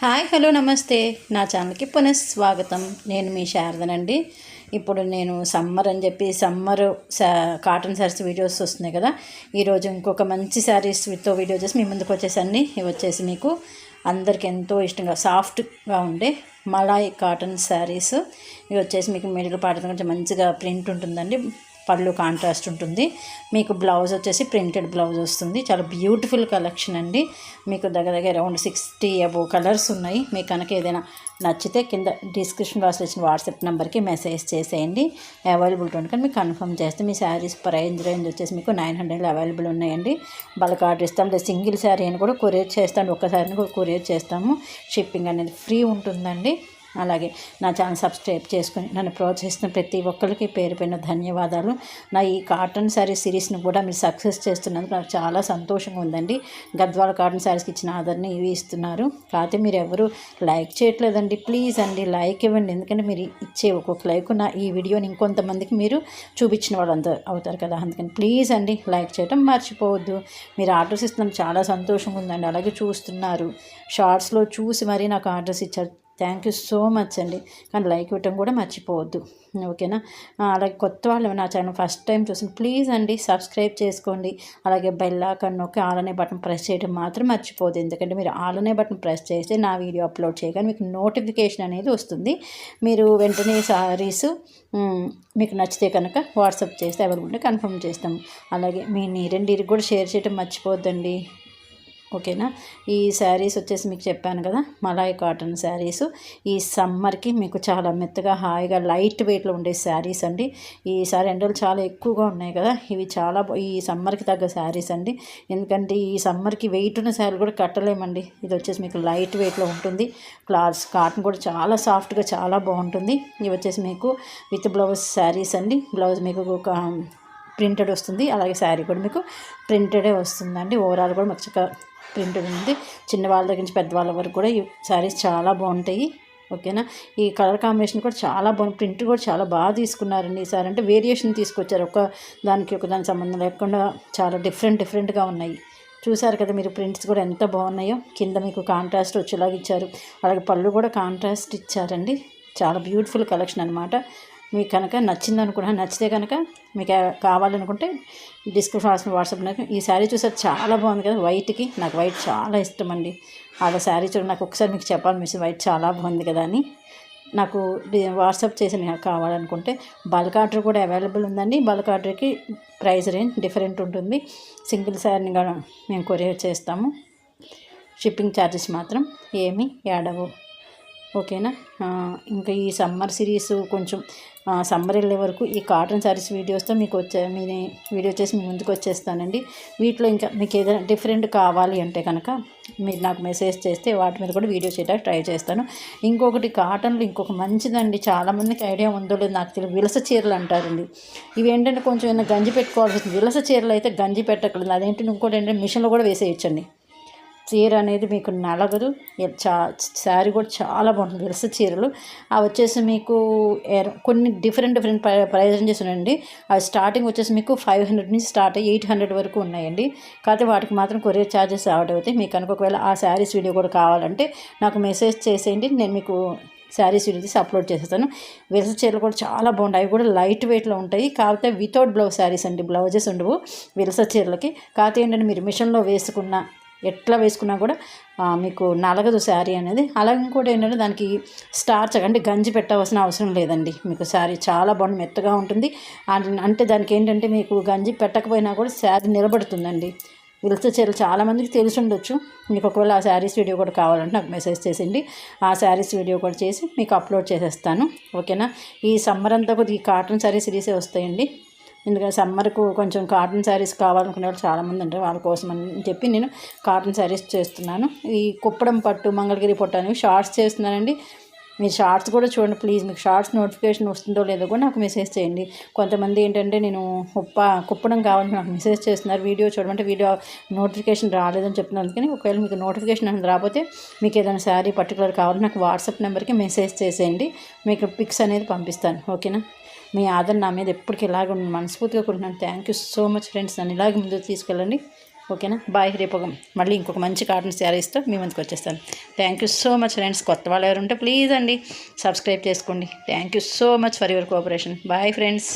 Hi hello నమస్తే నా ఛానల్కి పునఃస్వాగతం. నేను మీ శారదనండి. ఇప్పుడు నేను సమ్మర్ అని చెప్పి కాటన్ శారీస్ వీడియోస్ వస్తున్నాయి కదా. ఈరోజు ఇంకొక మంచి శారీస్తో వీడియో చేసి మీ ముందుకు వచ్చేసండి. ఇవి వచ్చేసి మీకు అందరికి ఎంతో ఇష్టంగా సాఫ్ట్గా ఉండే మలాయ్ కాటన్ శారీస్. ఇవి వచ్చేసి మీకు మిడిల్ పార్ట్ కొంచెం మంచిగా ప్రింట్ ఉంటుందండి. పళ్ళు కాంట్రాస్ట్ ఉంటుంది. మీకు బ్లౌజ్ వచ్చేసి ప్రింటెడ్ బ్లౌజ్ వస్తుంది. చాలా బ్యూటిఫుల్ కలెక్షన్ అండి. మీకు దగ్గర అరౌండ్ 60 అబోవ్ కలర్స్ ఉన్నాయి. మీకు కనుక ఏదైనా నచ్చితే కింద డిస్క్రిప్షన్ బాక్స్లో ఇచ్చిన వాట్సాప్ నెంబర్కి మెసేజ్ చేసేయండి. అవైలబిలిటీ ఉంటుంది కానీ మీకు కన్ఫర్మ్ చేస్తే మీ శారీస్ రేంజ్ వచ్చేసి మీకు 900 అవైలబుల్ ఉన్నాయండి. బల్క్ ఆర్డర్ ఇస్తాం. లేదా సింగిల్ శారీ అని కూడా కొరియర్ చేస్తాం. ఒక్క శారీని కూడా కొరియర్ చేస్తాము. షిప్పింగ్ అనేది ఫ్రీ ఉంటుందండి. అలాగే నా ఛానల్ సబ్స్క్రైబ్ చేసుకుని నన్ను ప్రోత్సహిస్తున్న ప్రతి ఒక్కరికి పేరు పైన ధన్యవాదాలు. నా ఈ కాటన్ శారీ సిరీస్ని కూడా మీరు సక్సెస్ చేస్తున్నందుకు నాకు చాలా సంతోషంగా ఉందండి. గద్వాల కాటన్ శారీస్కి ఇచ్చిన ఆదరణ ఇవి ఇస్తున్నారు. కాకపోతే మీరు ఎవరు లైక్ చేయట్లేదండి. ప్లీజ్ అండి లైక్ ఇవ్వండి. ఎందుకంటే మీరు ఇచ్చే ఒక్కొక్క లైక్ నా ఈ వీడియోని ఇంకొంతమందికి మీరు చూపించిన వాళ్ళు అవుతారు కదా. అందుకని ప్లీజ్ అండి లైక్ చేయడం మర్చిపోవద్దు. మీరు ఆర్డర్స్ ఇస్తున్నారు, చాలా సంతోషంగా ఉందండి. అలాగే చూస్తున్నారు, షార్ట్స్లో చూసి మరీ నాకు ఆర్డర్స్ ఇచ్చారు. థ్యాంక్ యూ సో మచ్ అండి. కానీ లైక్ ఇవ్వటం కూడా మర్చిపోవద్దు, ఓకేనా. అలాగే కొత్త వాళ్ళు నా ఛానల్ ఫస్ట్ టైం చూసి ప్లీజ్ అండి సబ్స్క్రైబ్ చేసుకోండి. అలాగే బెల్ ఐకాన్ నొక్కి ఆల్ అనే బటన్ ప్రెస్ చేయడం మాత్రం మర్చిపోవద్దు. ఎందుకంటే మీరు ఆల్ అనే బటన్ ప్రెస్ చేస్తే నా వీడియో అప్లోడ్ చేయగానే మీకు నోటిఫికేషన్ అనేది వస్తుంది. మీరు వెంటనే సారీస్ మీకు నచ్చితే కనుక వాట్సాప్ చేస్తే అవైలబుల్ కన్ఫర్మ్ చేస్తాము. అలాగే మీ నీరండి కూడా షేర్ చేయడం మర్చిపోవద్దండి, ఓకేనా. ఈ శారీస్ వచ్చేసి మీకు చెప్పాను కదా, మలాయ్ కాటన్ శారీస్. ఈ సమ్మర్కి మీకు చాలా మెత్తగా హాయిగా లైట్ వెయిట్లో ఉండే శారీస్ అండి. ఈసారి ఎండలు చాలా ఎక్కువగా ఉన్నాయి కదా, ఇవి చాలా ఈ సమ్మర్కి తగ్గ శారీస్ అండి. ఎందుకంటే ఈ సమ్మర్కి వెయిట్ ఉన్న శారీ కూడా కట్టలేమండి. ఇది వచ్చేసి మీకు లైట్ వెయిట్లో ఉంటుంది. కాటన్ కూడా చాలా సాఫ్ట్గా చాలా బాగుంటుంది. ఇవి వచ్చేసి మీకు విత్ బ్లౌజ్ శారీస్ అండి. బ్లౌజ్ మీకు ఒక ప్రింటెడ్ వస్తుంది. అలాగే శారీ కూడా మీకు ప్రింటెడే వస్తుందండి. ఓవరాల్ కూడా మంచిగా ప్రింటెడ్ ఉంది. చిన్నవాళ్ళ దగ్గర నుంచి పెద్దవాళ్ళ వరకు కూడా ఈ శారీస్ చాలా బాగుంటాయి, ఓకేనా. ఈ కలర్ కాంబినేషన్ కూడా చాలా బాగుంది. ప్రింట్ కూడా చాలా బాగా తీసుకున్నారండి ఈసారి. అంటే వేరియేషన్ తీసుకొచ్చారు, ఒక దానికి సంబంధం లేకుండా చాలా డిఫరెంట్గా ఉన్నాయి. చూసారు కదా మీరు, ప్రింట్స్ కూడా ఎంత బాగున్నాయో. కింద మీకు కాంట్రాస్ట్ వచ్చేలాగా ఇచ్చారు. అలాగే పళ్ళు కూడా కాంట్రాస్ట్ ఇచ్చారండి. చాలా బ్యూటిఫుల్ కలెక్షన్ అనమాట. మీకు కనుక నచ్చితే కనుక మీకు కావాలనుకుంటే డిస్క్రిప్షన్ వాట్సాప్ నాకు ఈ శారీ చూసారు, చాలా బాగుంది కదా. వైట్కి నాకు వైట్ చాలా ఇష్టం అండి. అలా శారీ చూడ నాకు ఒకసారి మీకు చెప్పాలి మిస్, వైట్ చాలా బాగుంది కదా అని. నాకు వాట్సాప్ చేసి నాకు కావాలనుకుంటే బల్క్ ఆర్డర్ కూడా అవైలబుల్ ఉందండి. బల్క్ ఆర్డర్కి ప్రైస్ రేంజ్ డిఫరెంట్ ఉంటుంది. సింగిల్ శారీని కూడా మేము కొరియర్ చేస్తాము. షిప్పింగ్ ఛార్జెస్ మాత్రం ఏమీ యాడ్ అవ్వవు, ఓకేనా. ఇంకా ఈ సమ్మర్ సిరీస్ కొంచెం సమ్మర్ వెళ్ళే వరకు ఈ కాటన్ శారీస్ వీడియోస్తో మీకు వీడియో చేసి మీ ముందుకు వచ్చేస్తానండి. వీటిలో ఇంకా మీకు ఏదైనా డిఫరెంట్ కావాలి అంటే కనుక మీరు నాకు మెసేజ్ చేస్తే వాటి మీద కూడా వీడియో చేయడానికి ట్రై చేస్తాను. ఇంకొకటి కాటన్లో ఇంకొక మంచిదండి, చాలామందికి ఐడియా ఉందో లేదు నాకు తెలియదు, విలస చీరలు అంటారండి. ఇవి ఏంటంటే కొంచెం ఏమైనా గంజి పెట్టుకోవాల్సి వస్తుంది. విలస చీరలు అయితే గంజి పెట్టకలేదు. అదేంటి ఇంకోటి ఏంటంటే మిషన్లో కూడా వేసేయచ్చండి. చీర అనేది మీకు నలగదు. శారీ కూడా చాలా బాగుంటుంది. విలస చీరలు అవి వచ్చేసి మీకు కొన్ని డిఫరెంట్ ప్రైస్ రేంజెస్ ఉన్నాయండి. అవి స్టార్టింగ్ వచ్చేసి మీకు 500 నుంచి స్టార్ట్ అయ్యి 800 వరకు ఉన్నాయండి. కాకపోతే వాటికి మాత్రం కొరియర్ ఛార్జెస్ యాడ్ అవుతాయి. మీకు కనుక ఒకవేళ ఆ శారీస్ వీడియో కూడా కావాలంటే నాకు మెసేజ్ చేసేయండి, నేను మీకు శారీస్ వీడియో తీసి అప్లోడ్ చేసేస్తాను. విలస చీరలు కూడా చాలా బాగుంటాయి. అవి కూడా లైట్ వెయిట్లో ఉంటాయి. కాకపోతే వితౌట్ బ్లౌజ్ శారీస్ అండి, బ్లౌజెస్ ఉండవు విలస చీరలకి. కాకపోతే ఏంటంటే మీరు మిషన్లో ఎట్లా వేసుకున్నా కూడా మీకు నలగదు శారీ అనేది. అలాగే ఇంకోటి ఏంటంటే దానికి స్టార్చ్ అంటే గంజి పెట్టవలసిన అవసరం లేదండి. మీకు శారీ చాలా బాగుంది, మెత్తగా ఉంటుంది. అంటే దానికి ఏంటంటే మీకు గంజి పెట్టకపోయినా కూడా శారీ నిలబడుతుందండి. విలస చీరలు చాలామందికి తెలిసి ఉండొచ్చు. మీకు ఒకవేళ ఆ శారీస్ వీడియో కూడా కావాలంటే నాకు మెసేజ్ చేసిండి, ఆ శారీస్ వీడియో కూడా చేసి మీకు అప్లోడ్ చేసేస్తాను, ఓకేనా. ఈ సమ్మర్ అంతా కూడా ఈ కాటన్ శారీ సిరీసే వస్తాయండి. ఎందుకంటే సమ్మర్కు కొంచెం కాటన్ శారీస్ కావాలనుకునే వాళ్ళు చాలామంది ఉంటారు. వాళ్ళ కోసం అని చెప్పి నేను కాటన్ శారీస్ చేస్తున్నాను. ఈ కుప్పడం పట్టు, మంగళగిరి పట్టు అనేవి షార్ట్స్ చేస్తున్నానండి. మీరు షార్ట్స్ కూడా చూడండి ప్లీజ్. మీకు షార్ట్స్ నోటిఫికేషన్ వస్తుందో లేదో కూడా నాకు మెసేజ్ చేయండి. కొంతమంది ఏంటంటే నేను కుప్పడం కావాలని నాకు మెసేజ్ చేస్తున్నారు. వీడియో చూడమంటే వీడియో నోటిఫికేషన్ రాలేదని చెప్తున్నాను. అందుకని ఒకవేళ మీకు నోటిఫికేషన్ అనేది రాకపోతే మీకు ఏదైనా శారీ పర్టికులర్ కావాలంటే నాకు వాట్సాప్ నెంబర్కి మెసేజ్ చేసేయండి. మీకు పిక్స్ అనేది పంపిస్తాను, ఓకేనా. మీ ఆదరణ నా మీద ఎప్పటికీ ఇలాగ మనస్ఫూర్తిగా కొంటున్నాను. Thank you so much friends. నన్ను ఇలాగే ముందుకు తీసుకెళ్ళండి. ఓకేనా. బాయ్. రేపు మళ్ళీ ఇంకొక మంచి కాటన్ శారీస్తో మీ ముందుకు వచ్చేస్తాను. Thank you so much friends. కొత్త వాళ్ళు ఎవరు ఉంటే ప్లీజ్ అండి సబ్స్క్రైబ్ చేసుకోండి. Thank you so much for your cooperation. Bye friends.